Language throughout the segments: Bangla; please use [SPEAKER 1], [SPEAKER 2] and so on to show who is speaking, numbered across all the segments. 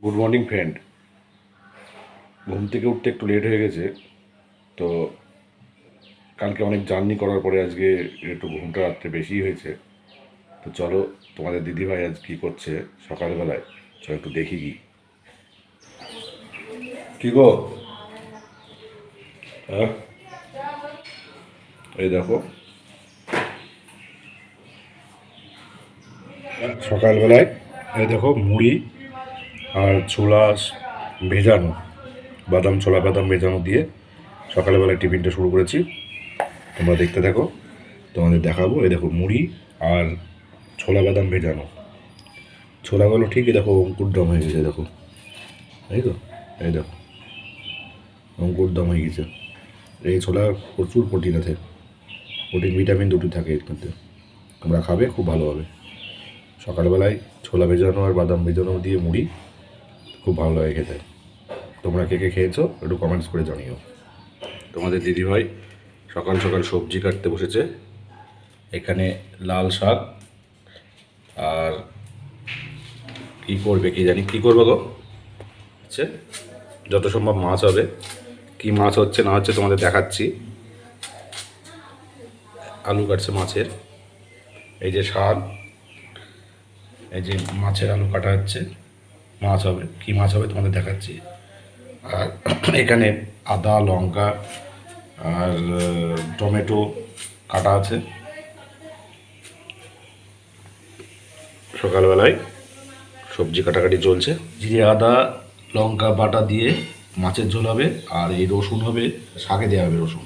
[SPEAKER 1] Good morning friend. ঘুম থেকে উঠতে একটু লেট হয়ে গেছে, তো কালকে অনেক জার্নি করার পরে আজকে একটু ঘুমটা রাত্রে বেশি হয়েছে। তো চলো, তোমাদের দিদিভাই আজ কী করছে সকালবেলায়, চলো একটু দেখি কি গো। হ্যাঁ, এই দেখো সকালবেলায়, এই দেখো মুড়ি আর ছোলা ভেজানো, ছোলা বাদাম ভেজানো দিয়ে সকালবেলায় টিফিনটা শুরু করেছি। তোমরা দেখতে থাকো, তোমাদের দেখাবো। এই দেখো মুড়ি আর ছোলা বাদাম ভেজানো, ছোলাগুলো ঠিকই দেখো অঙ্কুর দম হয়ে গেছে, দেখো তাই তো, এই দেখো অঙ্কুর দম হয়ে গেছে। এই ছোলা প্রচুর প্রোটিন আছে, প্রোটিন ভিটামিন দুটি থাকে এর মধ্যে। তোমরা খাবে, খুব ভালো হবে। সকালবেলায় ছোলা ভেজানো আর বাদাম ভেজানো দিয়ে মুড়ি খুব ভালো লাগে খেতে। তোমরা কে কে খেয়েছো একটু কমেন্টস করে জানিও। তোমাদের দিদিভাই সকাল সকাল সবজি কাটতে বসেছে। এখানে লাল শাক আর কী করবে কি জানি, কী করবে গো, হচ্ছে যত সম্ভব মাছ হবে। কি মাছ হচ্ছে না হচ্ছে তোমাদের দেখাচ্ছি। আলু কাটছে মাছের, এই যে শাক, এই যে মাছের আলু কাটা হচ্ছে, মাছ হবে। কি মাছ হবে তোমাদের দেখাচ্ছি। আর এখানে আদা লঙ্কা আর টমেটো কাটা আছে। সকালবেলায় সবজি কাটাকাটি চলছে। জিরে আদা লঙ্কা বাটা দিয়ে মাছের ঝোল হবে, আর এই রসুন হবে, শাকে দেওয়া হবে রসুন।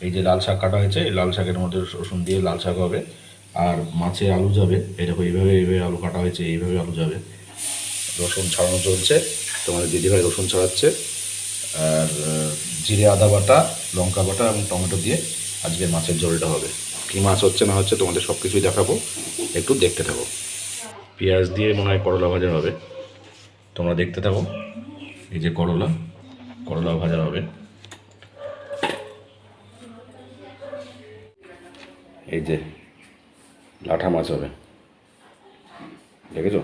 [SPEAKER 1] এই যে লাল শাক কাটা হয়েছে, এই লাল শাকের মধ্যে রসুন দিয়ে লাল শাক হবে। আর মাছে আলু যাবে, এরকম এইভাবে এইভাবে আলু কাটা হয়েছে, এইভাবে আলু যাবে। রসুন ছাড়ানো চলছে, তোমাদের দিদিভাই রসুন ছাড়াচ্ছে। আর জিরে আদা বাটা লঙ্কা বাটা এবং টমেটো দিয়ে আজকে মাছের ঝোলটা হবে। কী মাছ হচ্ছে না হচ্ছে তোমাদের সব কিছুই দেখাবো, একটু দেখতে থাকো। পেঁয়াজ দিয়ে মনে হয় করলা ভাজা হবে, তোমরা দেখতে থাকো। এই যে করলা, করলা ভাজা হবে। এই যে লাঠা মাছ হবে, দেখেছো,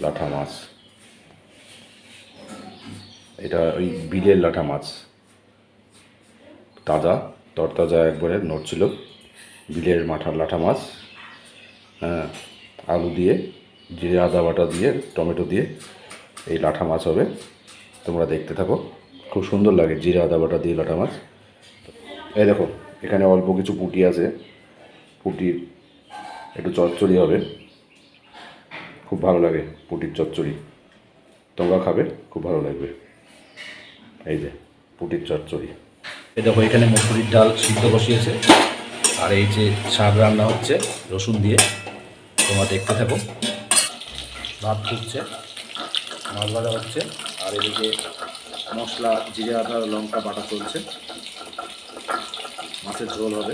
[SPEAKER 1] লাঠা মাছ। এটা ওই বিলের লাঠা মাছ, তাজা তরতাজা একবারে নড়ছিল, বিলের মাঠার লাঠা মাছ। হ্যাঁ, আলু দিয়ে জিরে আদা বাটা দিয়ে টমেটো দিয়ে এই লাঠা মাছ হবে। তোমরা দেখতে থাকো, খুব সুন্দর লাগে জিরে আদা বাটা দিয়ে লাঠা মাছ। এই দেখো এখানে অল্প কিছু পুঁটি আছে, পুঁটির একটু চচ্চড়ি হবে, খুব ভালো লাগে পুঁটির চচ্চড়ি। তোমরা খাবে, খুব ভালো লাগবে। এই যে পুঁটির চচ্চড়ি। এই দেখো এখানে মুসুরির ডাল সিদ্ধ বসিয়েছে, আর এই যে শাক রান্না হচ্ছে রসুন দিয়ে। তোমরা দেখতে থাকো, ভাত ফুটছে, মাছ ভাজা হচ্ছে, আর এদিকে মশলা জিরে আদা লঙ্কা বাটা চলছে, মাছের ঝোল হবে।